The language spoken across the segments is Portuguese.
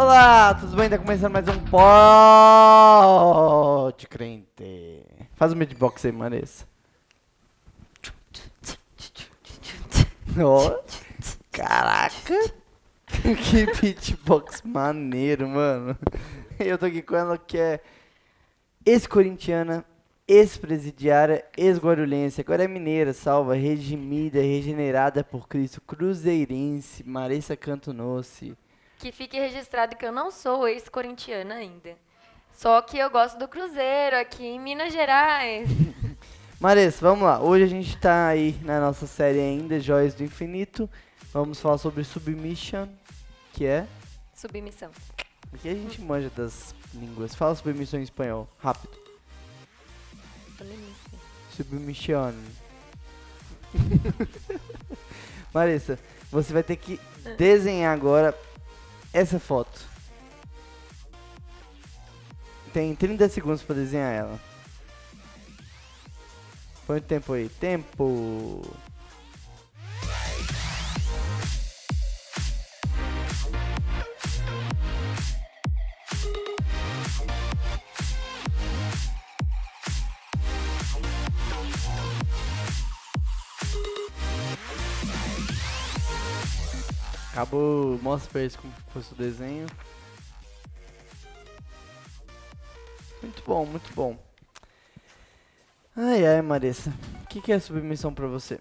Olá, tudo bem? Tá começando mais um Pod Crente. Faz o beatbox aí, Marissa. Ó, caraca, que beatbox maneiro, mano. Eu tô aqui com ela que é ex-corintiana, ex-presidiária, ex-guarulhense, agora é mineira, salva, redimida, regenerada por Cristo, cruzeirense, Marissa Cantunossi. Que fique registrado que eu não sou ex-corintiana ainda. Só que eu gosto do Cruzeiro aqui em Minas Gerais. Marissa, vamos lá. Hoje a gente tá aí na nossa série ainda, Joias do Infinito. Vamos falar sobre Submission, que é... Submissão. Aqui a gente manja das línguas. Fala Submission em espanhol, rápido. Submission. Marissa, você vai ter que desenhar agora essa foto. Tem 30 segundos pra desenhar ela. Põe o tempo aí. Tempo. Acabou. Mostra pra eles como fosse o desenho. Muito bom, muito bom. Ai, ai, Marissa. O que é submissão pra você?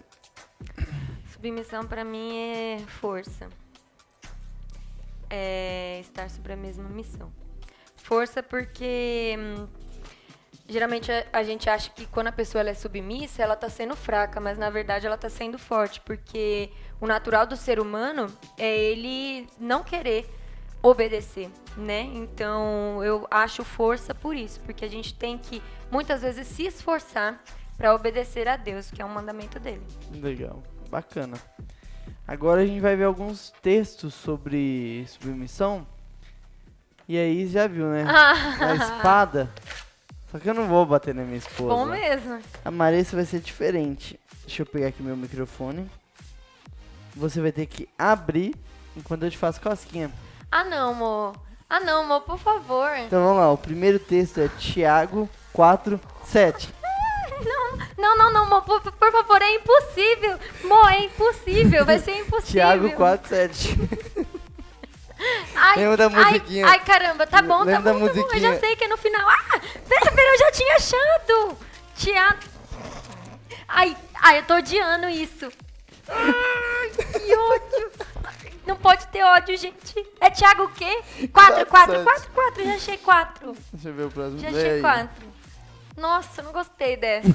Submissão pra mim é força. É estar sobre a mesma missão. Força porque geralmente a gente acha que quando a pessoa ela é submissa, ela tá sendo fraca, mas na verdade ela tá sendo forte, porque o natural do ser humano é ele não querer obedecer, né? Então eu acho força por isso, porque a gente tem que muitas vezes se esforçar para obedecer a Deus, que é um mandamento dele. Legal, bacana. Agora a gente vai ver alguns textos sobre submissão. E aí já viu, né? Na espada. Só que eu não vou bater na minha esposa. Bom mesmo. A Marissa vai ser diferente. Deixa eu pegar aqui meu microfone. Você vai ter que abrir enquanto eu te faço cosquinha. Ah não, amor. Ah não, amor, por favor. Então vamos lá, o primeiro texto é Tiago 4:7. Não, amor, por favor, é impossível. Amor, é impossível, vai ser impossível. Tiago 4:7. Ai, Lembra da musiquinha? Ai, caramba, tá bom, Lembra da tá bom. Eu musiquinha? já sei que é no final. Ah, pera, eu já tinha achado. Tiago. Ai, eu tô odiando isso. Ai, que ódio. Não pode ter ódio, gente. É Tiago o quê? 4, já achei 4. Deixa eu ver o próximo. Já Lê achei aí. 4. Nossa, não gostei dessa.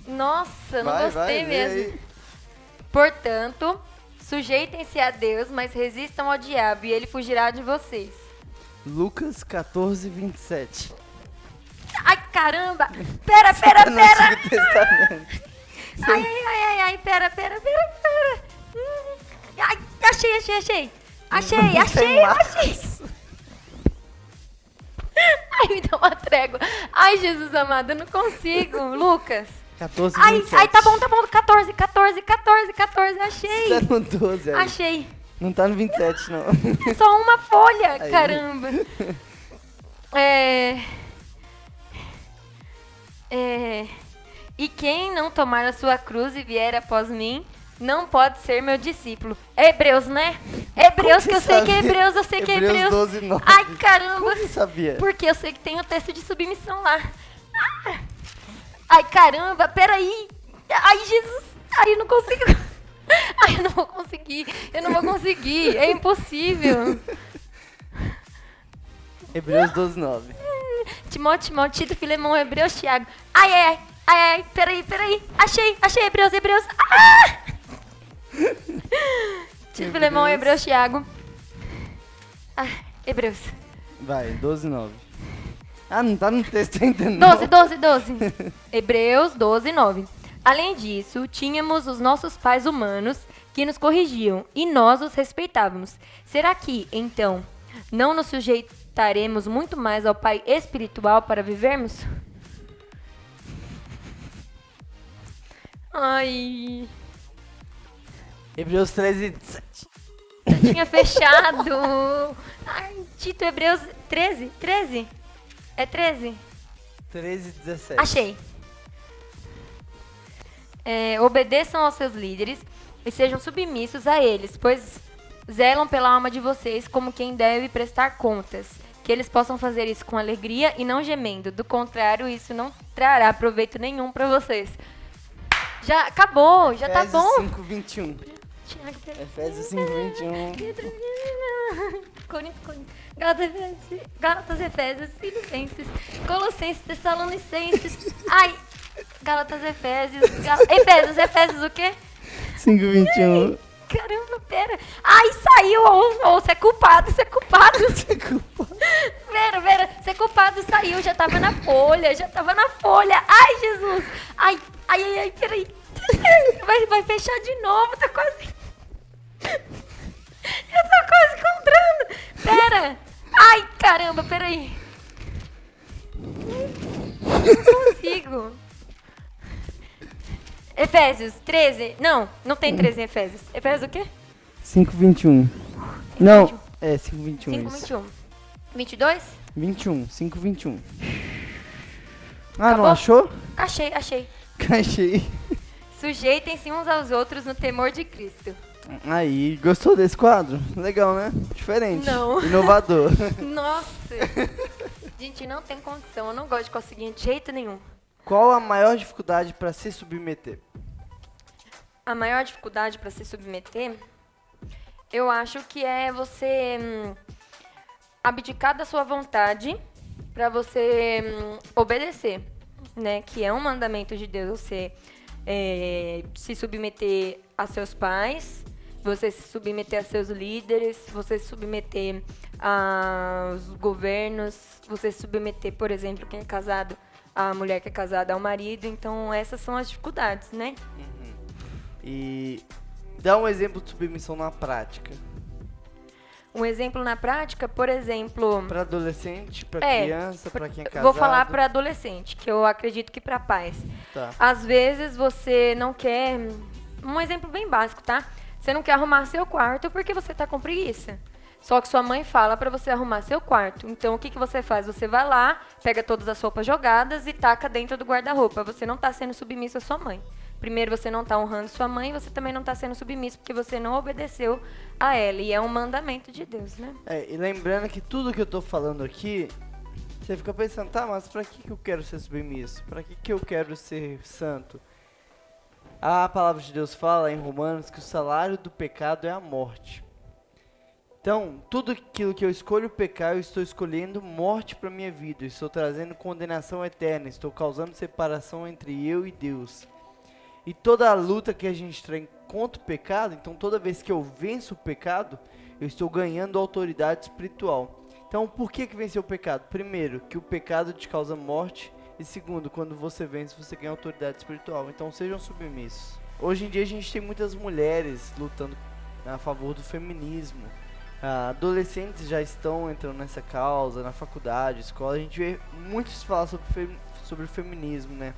Nossa, não gostei lê mesmo. aí. Portanto, sujeitem-se a Deus, mas resistam ao diabo e ele fugirá de vocês. Lucas 14:27. Ai, caramba! Pera! No Antigo Testamento. Ai, pera. Ai, achei. Ai, me dá uma trégua. Ai, Jesus amado, eu não consigo. Lucas. 14:27. Ai, tá bom. 14, achei. Tá no 12 aí. Achei. Não tá no 27, não. É só uma folha, Aí. caramba. E quem não tomar a sua cruz e vier após mim, não pode ser meu discípulo. É Hebreus, né? Hebreus, que eu sei que é Hebreus, Hebreus 12:9. Ai, caramba. Como você sabia? Porque eu sei que tem o texto de submissão lá. Ah. Ai, caramba, peraí. Ai, Jesus. Ai, eu não consigo. Ai, eu não vou conseguir. É impossível. Hebreus 12:9. Timóteo, Tito, Filemão, Hebreus, Tiago. Ai, peraí. Achei, Hebreus. Ah! Tito, Filemão, Hebreus, Tiago. Ah, Hebreus. Vai, 12:9. Ah, não tá no texto ainda não. 12. Hebreus 12:9. Além disso, tínhamos os nossos pais humanos que nos corrigiam e nós os respeitávamos. Será que, então, não nos sujeitaremos muito mais ao Pai espiritual para vivermos? Ai. Hebreus 13:7. tinha fechado. Ai, Tito, Hebreus 13? 13? É 13? 13 e 17. Achei. Obedeçam aos seus líderes e sejam submissos a eles, pois zelam pela alma de vocês como quem deve prestar contas. Que eles possam fazer isso com alegria e não gemendo. Do contrário, isso não trará proveito nenhum para vocês. Já acabou, já tá bom. Efésios 5:21. Efésios 5:21. Coríntios, Gálatas, Efésios, Filipenses, Colossenses, Tessalonicenses. Ai, Gálatas, Efésios o quê? 5:21. Caramba, pera. Ai, saiu, você é culpado, você é culpado. Você é culpado. Vera, você é culpado, saiu, já tava na folha. Ai, Jesus. Ai, peraí. Vai fechar de novo, tá quase... Eu tô quase encontrando. Pera. Ai, caramba, peraí. Não consigo. Efésios 13. Não tem 13 em Efésios. Efésios o quê? 5:21. Não, é 5:21. 5:21. 22? 21, 5:21. Acabou? Não achou? Achei. Achei. Sujeitem-se uns aos outros no temor de Cristo. Aí, gostou desse quadro? Legal, né? Diferente. Não. Inovador. Nossa. Gente, não tem condição. Eu não gosto de conseguir de jeito nenhum. Qual a maior dificuldade para se submeter? A maior dificuldade para se submeter, eu acho que é você abdicar da sua vontade para você obedecer, né? Que é um mandamento de Deus, você se submeter a seus pais, você se submeter a seus líderes, você se submeter aos governos, você se submeter, por exemplo, quem é casado, a mulher que é casada ao marido. Então, essas são as dificuldades, né? E dá um exemplo de submissão na prática. Um exemplo na prática, por exemplo... Para adolescente, para criança, para quem é casado. Vou falar para adolescente, que eu acredito que para pais. Tá. Às vezes você não quer... Um exemplo bem básico, tá? Você não quer arrumar seu quarto porque você tá com preguiça. Só que sua mãe fala para você arrumar seu quarto. Então, o que você faz? Você vai lá, pega todas as roupas jogadas e taca dentro do guarda-roupa. Você não tá sendo submisso à sua mãe. Primeiro, você não está honrando sua mãe, você também não está sendo submisso, porque você não obedeceu a ela. E é um mandamento de Deus, né? E lembrando que tudo que eu tô falando aqui, você fica pensando, tá, mas pra que eu quero ser submisso? Pra que eu quero ser santo? A palavra de Deus fala em Romanos que o salário do pecado é a morte. Então, tudo aquilo que eu escolho pecar, eu estou escolhendo morte para minha vida. Eu estou trazendo condenação eterna, estou causando separação entre eu e Deus. E toda a luta que a gente tem contra o pecado, então toda vez que eu venço o pecado, eu estou ganhando autoridade espiritual. Então, por que vencer o pecado? Primeiro, que o pecado te causa morte. E segundo, quando você vence, você ganha autoridade espiritual. Então, sejam submissos. Hoje em dia, a gente tem muitas mulheres lutando a favor do feminismo. Adolescentes já estão entrando nessa causa, na faculdade, escola. A gente vê muitos falar sobre o feminismo, né?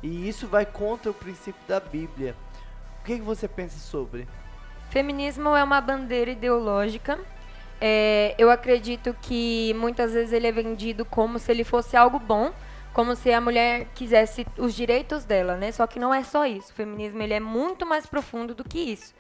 E isso vai contra o princípio da Bíblia. O que você pensa sobre? Feminismo é uma bandeira ideológica. Eu acredito que muitas vezes ele é vendido como se ele fosse algo bom, como se a mulher quisesse os direitos dela, né? Só que não é só isso. O feminismo ele é muito mais profundo do que isso.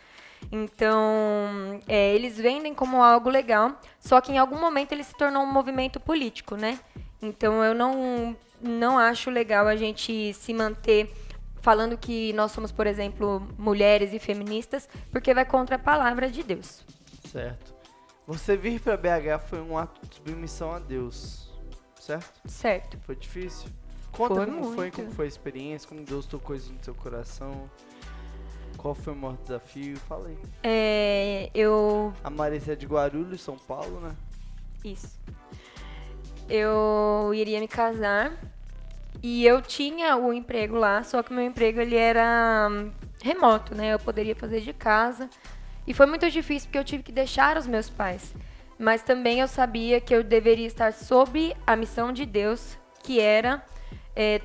Então, eles vendem como algo legal, só que em algum momento ele se tornou um movimento político, né? Então, eu não acho legal a gente se manter falando que nós somos, por exemplo, mulheres e feministas, porque vai contra a palavra de Deus. Certo. Você vir para BH foi um ato de submissão a Deus, certo? Certo. Foi difícil? Conta Foi como muito. foi a experiência, como Deus tocou isso no seu coração. Qual foi o maior desafio? Fala aí. A Marisa é de Guarulhos, São Paulo, né? Isso. Eu iria me casar e eu tinha o emprego lá, só que meu emprego ele era remoto, né? Eu poderia fazer de casa. E foi muito difícil porque eu tive que deixar os meus pais. Mas também eu sabia que eu deveria estar sob a missão de Deus, que era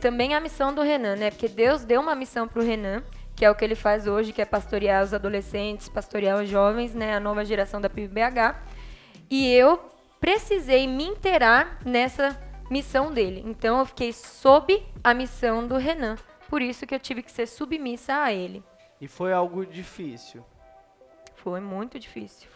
também a missão do Renan, né? Porque Deus deu uma missão para o Renan, que é o que ele faz hoje, que é pastorear os adolescentes, pastorear os jovens, né, a nova geração da PIBBH. E eu precisei me inteirar nessa missão dele. Então, eu fiquei sob a missão do Renan. Por isso que eu tive que ser submissa a ele. E foi algo difícil. Foi muito difícil,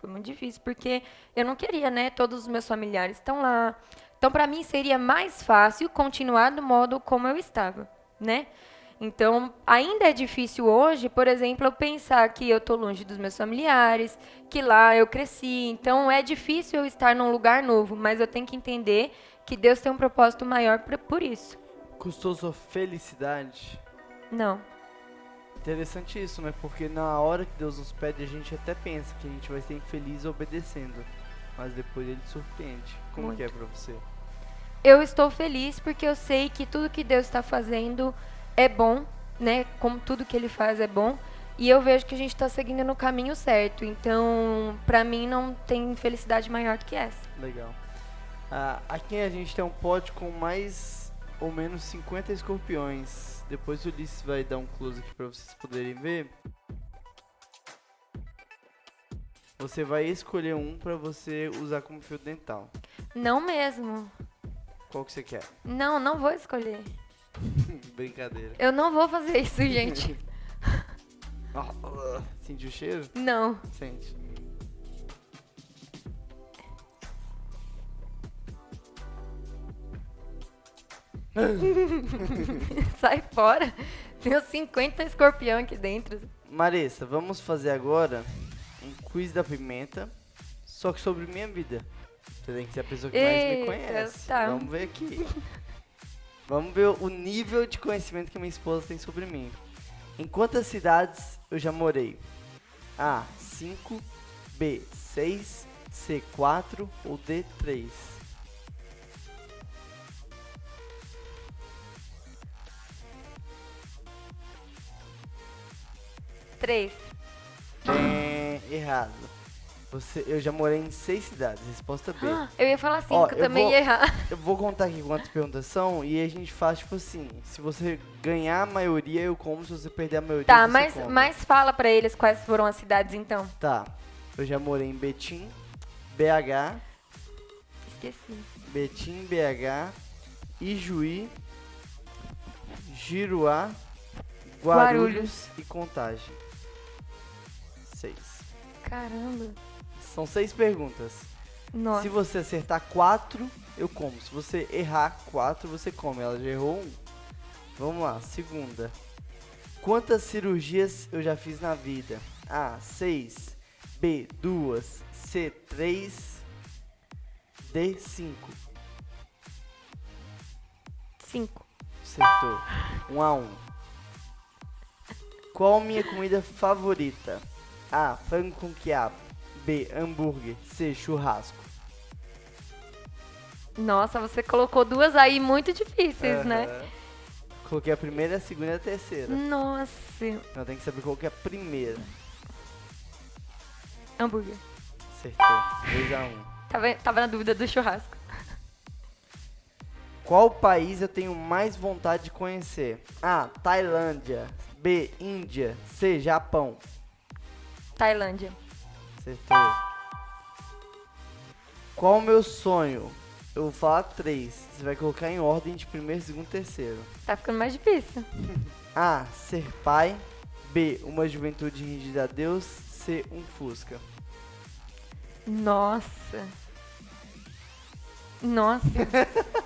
porque eu não queria, né? Todos os meus familiares estão lá. Então, para mim, seria mais fácil continuar do modo como eu estava, né? Então, ainda é difícil hoje, por exemplo, eu pensar que eu estou longe dos meus familiares, que lá eu cresci. Então, é difícil eu estar num lugar novo, mas eu tenho que entender que Deus tem um propósito maior por isso. Custou sua felicidade? Não. Interessante isso, né? Porque na hora que Deus nos pede, a gente até pensa que a gente vai ser infeliz obedecendo. Mas depois ele surpreende. Como Muito. que é pra você? Eu estou feliz porque eu sei que tudo que Deus está fazendo é bom, né? Como tudo que Ele faz é bom. E eu vejo que a gente está seguindo no caminho certo. Então, pra mim, não tem felicidade maior do que essa. Legal. Aqui a gente tem um pote com mais ou menos 50 escorpiões. Depois o Ulisses vai dar um close aqui pra vocês poderem ver. Você vai escolher um pra você usar como fio dental. Não mesmo. Qual que você quer? Não, não vou escolher. Brincadeira. Eu não vou fazer isso, gente. Sentiu o cheiro? Não. Sente. Sai fora. Tem uns 50 escorpião aqui dentro. Marissa, vamos fazer agora um quiz da pimenta, só que sobre minha vida. Você tem que ser a pessoa que mais me Eita, conhece. tá. Vamos ver aqui. Vamos ver o nível de conhecimento que minha esposa tem sobre mim. Em quantas cidades eu já morei? A, 5, B, 6, C, 4 ou D, 3? Três. Errado. Eu já morei em 6 cidades. Resposta B. Eu ia falar 5, Ó, eu eu também vou- ia errar. Eu vou contar aqui quantas perguntas são e a gente faz tipo assim. Se você ganhar a maioria, eu como. Se você perder a maioria, Tá, você come. mas fala pra eles quais foram as cidades, então. Tá. Eu já morei em Betim, BH, Esqueci. BH, Ijuí, Giruá, Guarulhos Guarulhos. e Contagem. 6. Caramba. São 6 perguntas. Nossa. Se você acertar 4, eu como. Se você errar 4, você come. Ela já errou 1. Vamos lá, segunda. Quantas cirurgias eu já fiz na vida? A, 6. B, 2. C, 3. D, 5. 5. Acertou. 1 a 1. Qual minha comida favorita? A, frango com quiabo. B, hambúrguer. C, churrasco. Nossa, você colocou duas aí muito difíceis, né? Aham. Coloquei a primeira, a segunda e a terceira. Nossa. Então tem que saber qual que é a primeira. Hambúrguer. Acertou. 2 a 1. Tava na dúvida do churrasco. Qual país eu tenho mais vontade de conhecer? A, Tailândia. B, Índia. C, Japão. Tailândia. Acertou. Qual o meu sonho? Eu vou falar 3. Você vai colocar em ordem de primeiro, segundo, terceiro. Tá ficando mais difícil. A, ser pai. B, uma juventude rendida a Deus. C, um Fusca. Nossa. Nossa.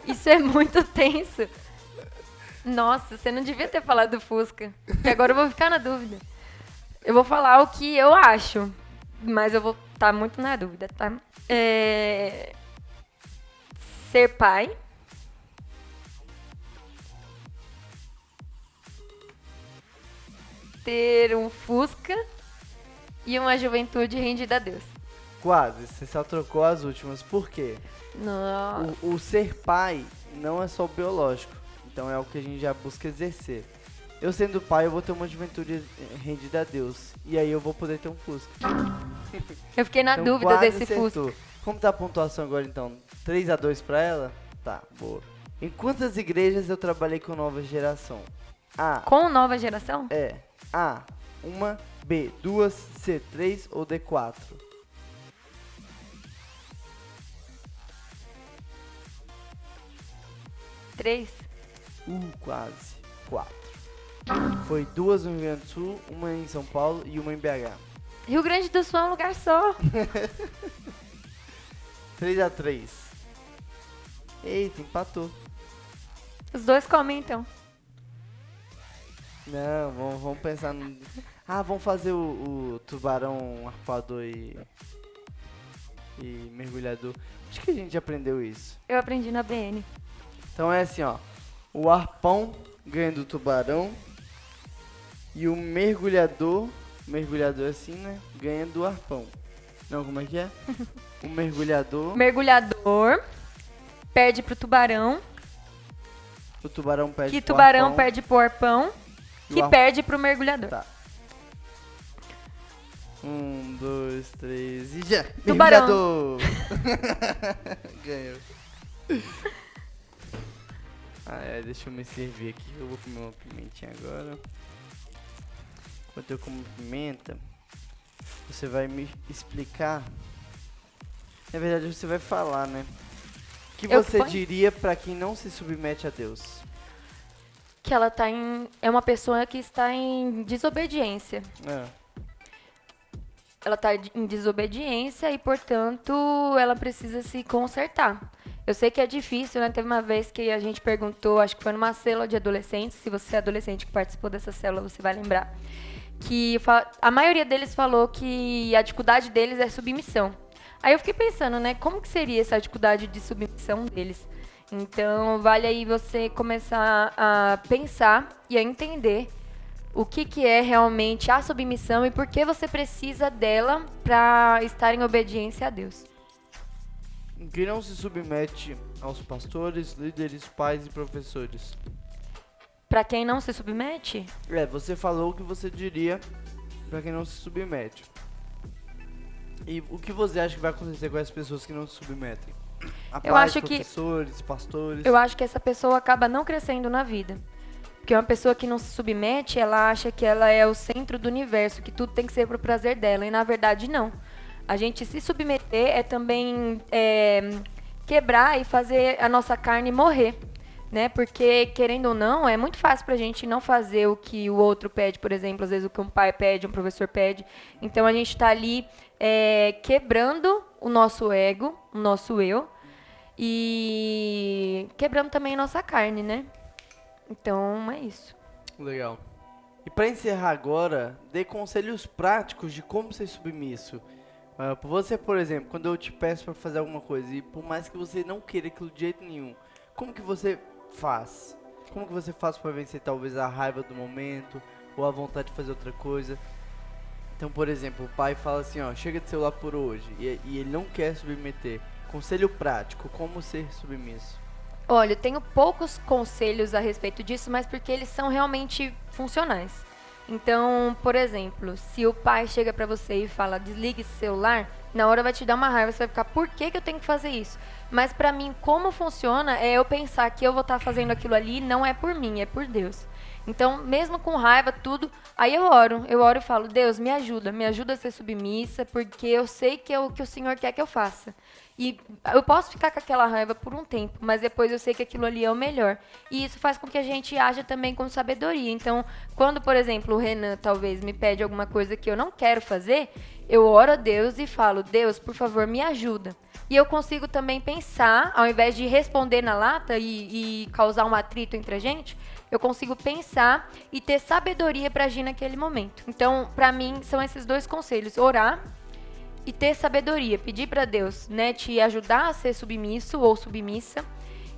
Isso é muito tenso. Nossa, você não devia ter falado do Fusca. Porque agora eu vou ficar na dúvida. Eu vou falar o que eu acho. Mas eu vou estar muito na dúvida, tá? Ser pai. Ter um Fusca. E uma juventude rendida a Deus. Quase, você só trocou as últimas. Por quê? Nossa. O ser pai não é só biológico. Então é algo que a gente já busca exercer. Eu sendo pai, eu vou ter uma juventude rendida a Deus. E aí eu vou poder ter um Fusca. Eu fiquei na Então, dúvida quase desse acertou. Fusca. Como tá a pontuação agora então? 3 a 2 pra ela? Tá, boa. Em quantas igrejas eu trabalhei com Nova Geração? A, Com nova geração? A, 1, B, 2, C, 3 ou D, 4? Três. Quase. 4. Foi 2 no Rio Grande do Sul, uma em São Paulo e uma em BH. Rio Grande do Sul é um lugar só. 3-3. Eita, empatou. Os dois comem, então. Não, vamos pensar no... vamos fazer o tubarão arpoador e mergulhador. Acho que a gente aprendeu isso. Eu aprendi na BN. Então é assim, ó. O arpão ganha do tubarão e o mergulhador assim, né? Ganha do arpão. Não, como é que é? O mergulhador... Mergulhador perde pro tubarão. O tubarão perde Que pro tubarão arpão. perde pro arpão. E Que o perde pro mergulhador. Tá. 1, 2, 3 e já! Tubarão. Mergulhador! Ganhou. Deixa eu me servir aqui. Eu vou comer uma pimentinha agora. Enquanto eu como pimenta, você vai me explicar. Na verdade, você vai falar, né? O que Eu você ponho? diria pra quem não se submete a Deus? Que ela tá é uma pessoa que está em desobediência. Ela tá em desobediência e, portanto, ela precisa se consertar. Eu sei que é difícil, né? Teve uma vez que a gente perguntou, acho que foi numa célula de adolescentes, se você é adolescente que participou dessa célula, você vai lembrar, que a maioria deles falou que a dificuldade deles é submissão. Aí eu fiquei pensando, né? Como que seria essa dificuldade de submissão deles? Então, vale aí você começar a pensar e a entender o que é realmente a submissão e por que você precisa dela para estar em obediência a Deus. Quem não se submete aos pastores, líderes, pais e professores? Para quem não se submete, Você falou o que você diria pra quem não se submete. E o que você acha que vai acontecer com as pessoas que não se submetem? Eu acho que- professores, pastores. eu acho que essa pessoa acaba não crescendo na vida. Porque uma pessoa que não se submete, ela acha que ela é o centro do universo, que tudo tem que ser pro prazer dela. E na verdade, não. A gente se submeter é também quebrar e fazer a nossa carne morrer. Né? Porque, querendo ou não, é muito fácil pra gente não fazer o que o outro pede, por exemplo, às vezes o que um pai pede, um professor pede. Então a gente tá ali quebrando o nosso ego, o nosso eu, e quebrando também a nossa carne, né? Então é isso. Legal. E pra encerrar agora, dê conselhos práticos de como ser submisso. Você, por exemplo, quando eu te peço pra fazer alguma coisa e por mais que você não queira aquilo de jeito nenhum, como que você faz? Como que você faz pra vencer talvez a raiva do momento ou a vontade de fazer outra coisa? Então, por exemplo, o pai fala assim, ó, chega de celular por hoje e ele não quer submeter. Conselho prático, como ser submisso? Olha, eu tenho poucos conselhos a respeito disso, mas porque eles são realmente funcionais. Então, por exemplo, se o pai chega pra você e fala, desligue esse celular, na hora vai te dar uma raiva, você vai ficar, por que eu tenho que fazer isso? Mas pra mim, como funciona é eu pensar que eu vou estar fazendo aquilo ali, não é por mim, é por Deus. Então, mesmo com raiva, tudo, aí eu oro e falo, Deus, me ajuda a ser submissa, porque eu sei que é o que o Senhor quer que eu faça. E eu posso ficar com aquela raiva por um tempo, mas depois eu sei que aquilo ali é o melhor. E isso faz com que a gente haja também com sabedoria. Então, quando, por exemplo, o Renan talvez me pede alguma coisa que eu não quero fazer, eu oro a Deus e falo, Deus, por favor, me ajuda. E eu consigo também pensar, ao invés de responder na lata e causar um atrito entre a gente, eu consigo pensar e ter sabedoria para agir naquele momento. Então, para mim, são esses dois conselhos: orar e ter sabedoria, pedir para Deus, né, te ajudar a ser submisso ou submissa,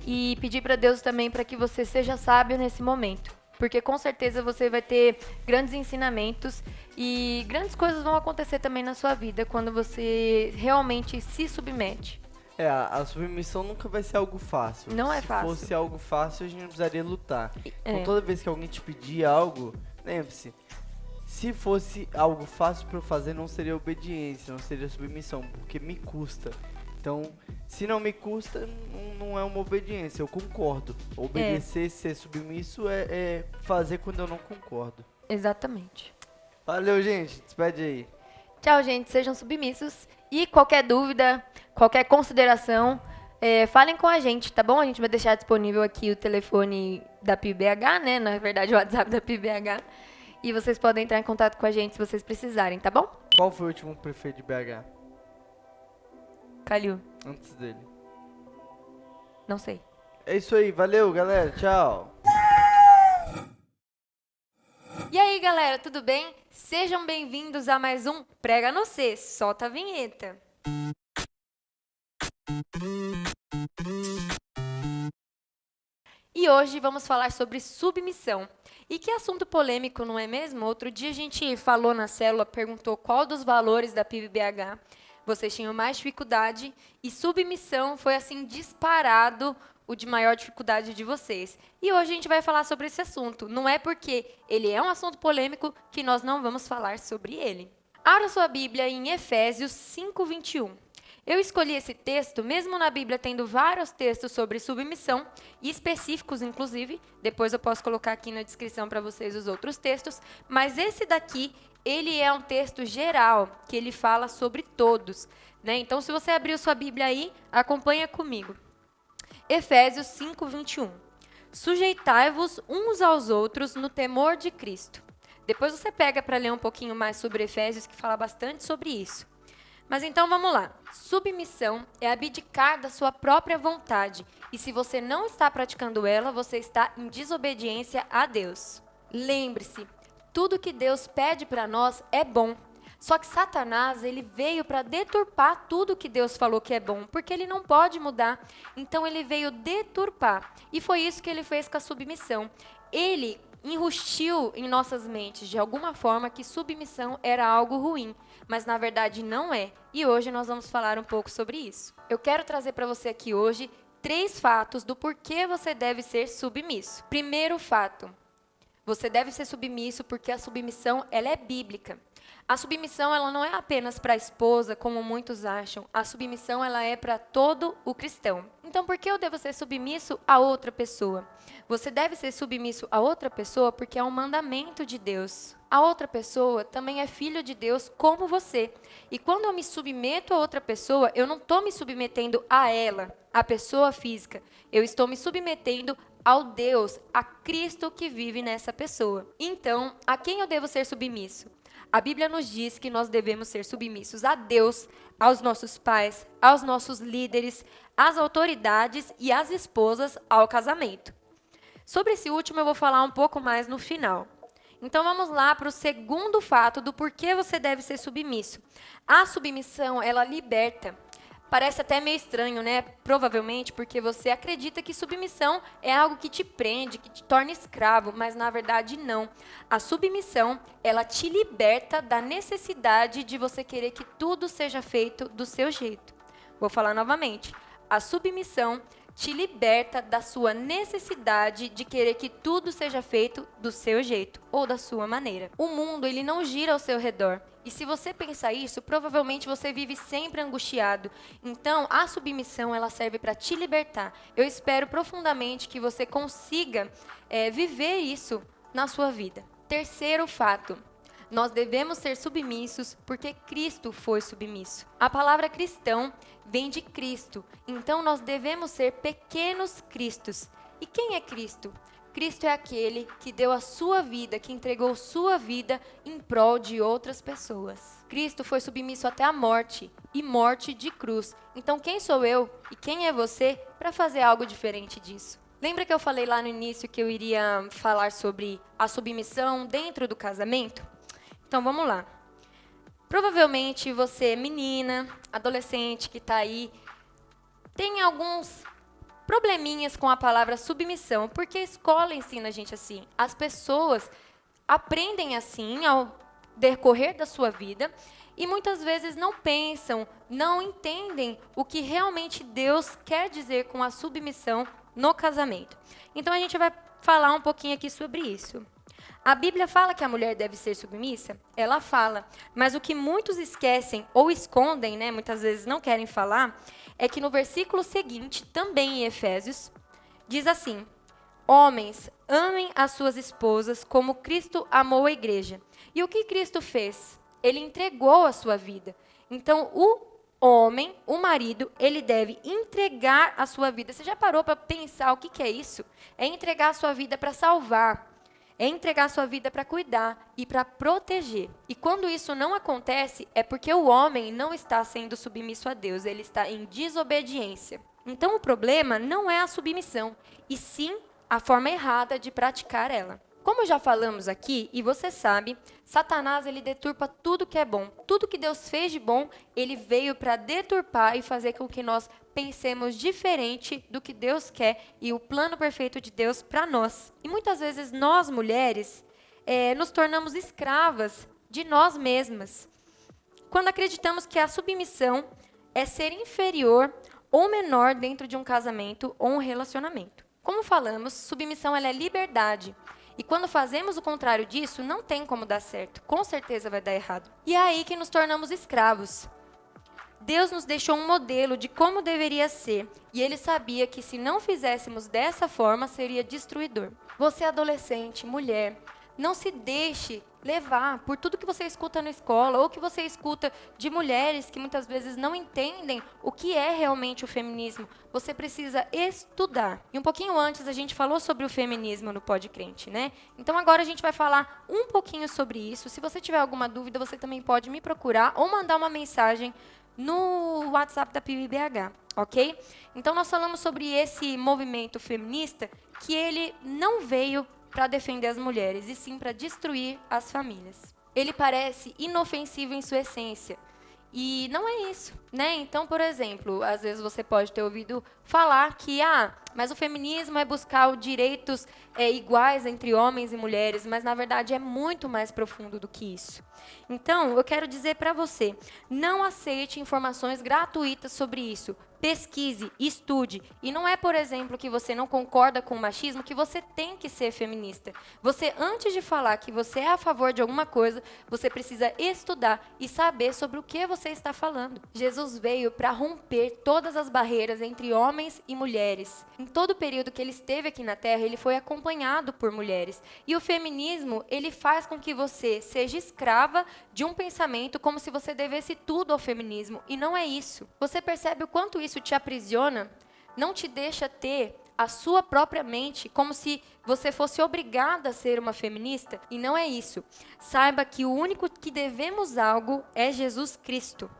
e pedir para Deus também para que você seja sábio nesse momento, porque com certeza você vai ter grandes ensinamentos e grandes coisas vão acontecer também na sua vida quando você realmente se submete. A submissão nunca vai ser algo fácil. Não é fácil. Se fosse algo fácil, a gente não precisaria lutar. É. Então, toda vez que alguém te pedir algo, lembre-se, se fosse algo fácil pra eu fazer, não seria obediência, não seria submissão, porque me custa. Então, se não me custa, não é uma obediência, eu concordo. Obedecer, ser submisso é fazer quando eu não concordo. Exatamente. Valeu, gente. Despede aí. Tchau, gente. Sejam submissos. E qualquer dúvida, qualquer consideração, falem com a gente, tá bom? A gente vai deixar disponível aqui o telefone da PIBH, né? Na verdade, o WhatsApp da PIBH. E vocês podem entrar em contato com a gente se vocês precisarem, tá bom? Qual foi o último prefeito de BH? Calil, Antes dele. não sei. É isso aí. Valeu, galera. Tchau. E aí, galera, tudo bem? Sejam bem-vindos a mais um Prega no C. Solta a vinheta. E hoje vamos falar sobre submissão. E que assunto polêmico, não é mesmo? Outro dia a gente falou na célula, perguntou qual dos valores da PIB-BH vocês tinham mais dificuldade, e submissão foi, assim, disparado o de maior dificuldade de vocês. E hoje a gente vai falar sobre esse assunto. Não é porque ele é um assunto polêmico que nós não vamos falar sobre ele. Abra sua Bíblia em Efésios 5:21. Eu escolhi esse texto, mesmo na Bíblia tendo vários textos sobre submissão, e específicos, inclusive. Depois eu posso colocar aqui na descrição para vocês os outros textos. Mas esse daqui, ele é um texto geral, que ele fala sobre todos, né? Então, se você abriu sua Bíblia aí, acompanha comigo. Efésios 5:21. Sujeitai-vos uns aos outros no temor de Cristo. Depois você pega para ler um pouquinho mais sobre Efésios, que fala bastante sobre isso. Mas então vamos lá. Submissão é abdicar da sua própria vontade. E se você não está praticando ela, você está em desobediência a Deus. Lembre-se, tudo que Deus pede para nós é bom. Só que Satanás, ele veio para deturpar tudo que Deus falou que é bom, porque ele não pode mudar. Então ele veio deturpar. E foi isso que ele fez com a submissão. Ele enrustiu em nossas mentes, de alguma forma, que submissão era algo ruim. Mas na verdade não é. E hoje nós vamos falar um pouco sobre isso. Eu quero trazer para você aqui hoje 3 fatos do porquê você deve ser submisso. Primeiro fato: você deve ser submisso porque a submissão, ela é bíblica. A submissão, ela não é apenas para a esposa, como muitos acham. A submissão, ela é para todo o cristão. Então, por que eu devo ser submisso a outra pessoa? Você deve ser submisso a outra pessoa porque é um mandamento de Deus. A outra pessoa também é filho de Deus como você. E quando eu me submeto a outra pessoa, eu não estou me submetendo a ela, a pessoa física. Eu estou me submetendo ao Deus, a Cristo que vive nessa pessoa. Então, a quem eu devo ser submisso? A Bíblia nos diz que nós devemos ser submissos a Deus, aos nossos pais, aos nossos líderes, às autoridades e às esposas ao casamento. Sobre esse último eu vou falar um pouco mais no final. Então vamos lá para o segundo fato do porquê você deve ser submisso. A submissão, ela liberta. Parece até meio estranho, né? Provavelmente porque você acredita que submissão é algo que te prende, que te torna escravo, mas na verdade não. A submissão, ela te liberta da necessidade de você querer que tudo seja feito do seu jeito. Vou falar novamente. A submissão te liberta da sua necessidade de querer que tudo seja feito do seu jeito ou da sua maneira. O mundo, ele não gira ao seu redor. E se você pensar isso, provavelmente você vive sempre angustiado. Então, a submissão, ela serve para te libertar. Eu espero profundamente que você consiga viver isso na sua vida. Terceiro fato: nós devemos ser submissos porque Cristo foi submisso. A palavra cristão vem de Cristo, então nós devemos ser pequenos cristos. E quem é Cristo? Cristo é aquele que deu a sua vida, que entregou sua vida em prol de outras pessoas. Cristo foi submisso até a morte, e morte de cruz. Então quem sou eu e quem é você para fazer algo diferente disso? Lembra que eu falei lá no início que eu iria falar sobre a submissão dentro do casamento? Então vamos lá. Provavelmente você, menina, adolescente que está aí, tem alguns probleminhas com a palavra submissão, porque a escola ensina a gente assim. As pessoas aprendem assim ao decorrer da sua vida e muitas vezes não pensam, não entendem o que realmente Deus quer dizer com a submissão no casamento. Então a gente vai falar um pouquinho aqui sobre isso. A Bíblia fala que a mulher deve ser submissa? Ela fala. Mas o que muitos esquecem ou escondem, né, muitas vezes não querem falar, é que no versículo seguinte, também em Efésios, diz assim: Homens, amem as suas esposas como Cristo amou a igreja. E o que Cristo fez? Ele entregou a sua vida. Então, o homem, o marido, ele deve entregar a sua vida. Você já parou para pensar o que é isso? É entregar a sua vida para salvar. É entregar a sua vida para cuidar e para proteger. E quando isso não acontece, é porque o homem não está sendo submisso a Deus, ele está em desobediência. Então, o problema não é a submissão, e sim a forma errada de praticar ela. Como já falamos aqui, e você sabe, Satanás ele deturpa tudo que é bom. Tudo que Deus fez de bom, ele veio para deturpar e fazer com que nós pensemos diferente do que Deus quer e o plano perfeito de Deus para nós. E muitas vezes nós, mulheres, nos tornamos escravas de nós mesmas, quando acreditamos que a submissão é ser inferior ou menor dentro de um casamento ou um relacionamento. Como falamos, submissão ela é liberdade. E quando fazemos o contrário disso, não tem como dar certo. Com certeza vai dar errado. E é aí que nos tornamos escravos. Deus nos deixou um modelo de como deveria ser. E Ele sabia que se não fizéssemos dessa forma, seria destruidor. Você adolescente, mulher, não se deixe levar por tudo que você escuta na escola ou que você escuta de mulheres que muitas vezes não entendem o que é realmente o feminismo. Você precisa estudar. E um pouquinho antes a gente falou sobre o feminismo no Pod Crente, né? Então agora a gente vai falar um pouquinho sobre isso. Se você tiver alguma dúvida, você também pode me procurar ou mandar uma mensagem no WhatsApp da PIBBH, ok? Então nós falamos sobre esse movimento feminista que ele não veio para defender as mulheres, e sim para destruir as famílias. Ele parece inofensivo em sua essência, e não é isso, né? Então, por exemplo, às vezes você pode ter ouvido falar que, mas o feminismo é buscar os direitos iguais entre homens e mulheres, mas na verdade é muito mais profundo do que isso. Então, eu quero dizer para você, não aceite informações gratuitas sobre isso. Pesquise, estude. E não é, por exemplo, que você não concorda com o machismo que você tem que ser feminista. Você, antes de falar que você é a favor de alguma coisa, você precisa estudar e saber sobre o que você está falando. Jesus veio para romper todas as barreiras entre homens e mulheres. Em todo o período que ele esteve aqui na Terra, ele foi acompanhado por mulheres. E o feminismo, ele faz com que você seja escrava de um pensamento como se você devesse tudo ao feminismo. E não é isso. Você percebe o quanto isso te aprisiona? Não te deixa ter a sua própria mente, como se você fosse obrigada a ser uma feminista. E não é isso. Saiba que o único que devemos algo é Jesus Cristo.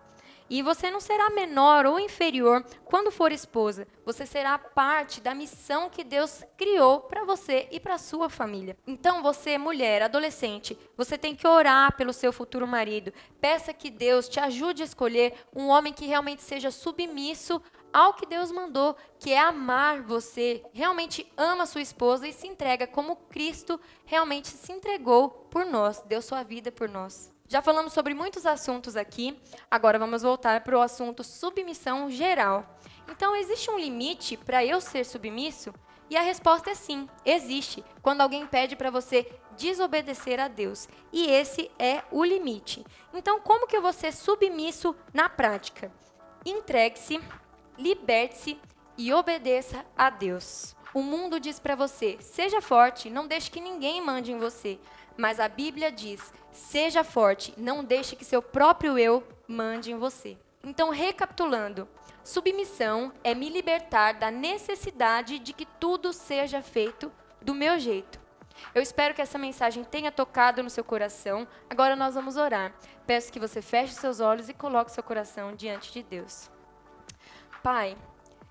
E você não será menor ou inferior quando for esposa. Você será parte da missão que Deus criou para você e para a sua família. Então você, mulher, adolescente, você tem que orar pelo seu futuro marido. Peça que Deus te ajude a escolher um homem que realmente seja submisso ao que Deus mandou, que é amar você, realmente ama a sua esposa e se entrega como Cristo realmente se entregou por nós, deu sua vida por nós. Já falamos sobre muitos assuntos aqui, agora vamos voltar para o assunto submissão geral. Então, existe um limite para eu ser submisso? E a resposta é sim, existe, quando alguém pede para você desobedecer a Deus. E esse é o limite. Então, como que eu vou ser submisso na prática? Entregue-se, liberte-se e obedeça a Deus. O mundo diz para você, seja forte, não deixe que ninguém mande em você. Mas a Bíblia diz, seja forte, não deixe que seu próprio eu mande em você. Então, recapitulando, submissão é me libertar da necessidade de que tudo seja feito do meu jeito. Eu espero que essa mensagem tenha tocado no seu coração. Agora nós vamos orar. Peço que você feche seus olhos e coloque seu coração diante de Deus. Pai,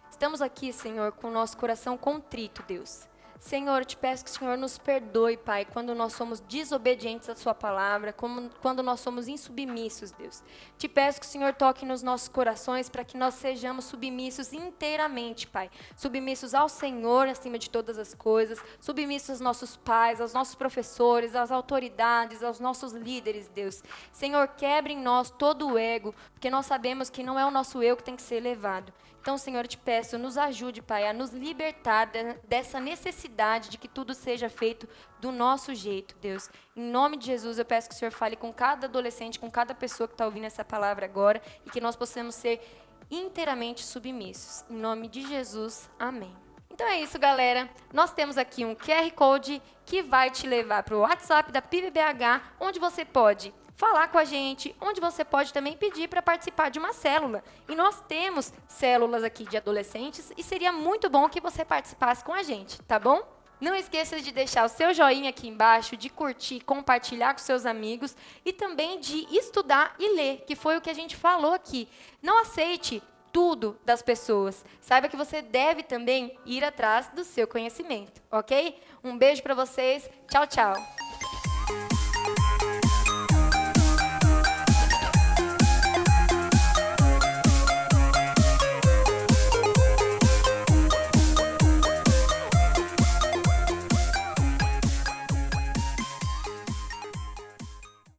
estamos aqui, Senhor, com o nosso coração contrito, Deus. Senhor, eu te peço que o Senhor nos perdoe, Pai, quando nós somos desobedientes à sua palavra, quando nós somos insubmissos, Deus. Te peço que o Senhor toque nos nossos corações para que nós sejamos submissos inteiramente, Pai. Submissos ao Senhor acima de todas as coisas, submissos aos nossos pais, aos nossos professores, às autoridades, aos nossos líderes, Deus. Senhor, quebre em nós todo o ego, porque nós sabemos que não é o nosso eu que tem que ser elevado. Então, Senhor, eu te peço, nos ajude, Pai, a nos libertar dessa necessidade de que tudo seja feito do nosso jeito, Deus. Em nome de Jesus, eu peço que o Senhor fale com cada adolescente, com cada pessoa que está ouvindo essa palavra agora, e que nós possamos ser inteiramente submissos. Em nome de Jesus, amém. Então é isso, galera. Nós temos aqui um QR Code que vai te levar para o WhatsApp da PIBBH, onde você pode falar com a gente, onde você pode também pedir para participar de uma célula. E nós temos células aqui de adolescentes e seria muito bom que você participasse com a gente, tá bom? Não esqueça de deixar o seu joinha aqui embaixo, de curtir, compartilhar com seus amigos e também de estudar e ler, que foi o que a gente falou aqui. Não aceite tudo das pessoas. Saiba que você deve também ir atrás do seu conhecimento, ok? Um beijo para vocês. Tchau, tchau.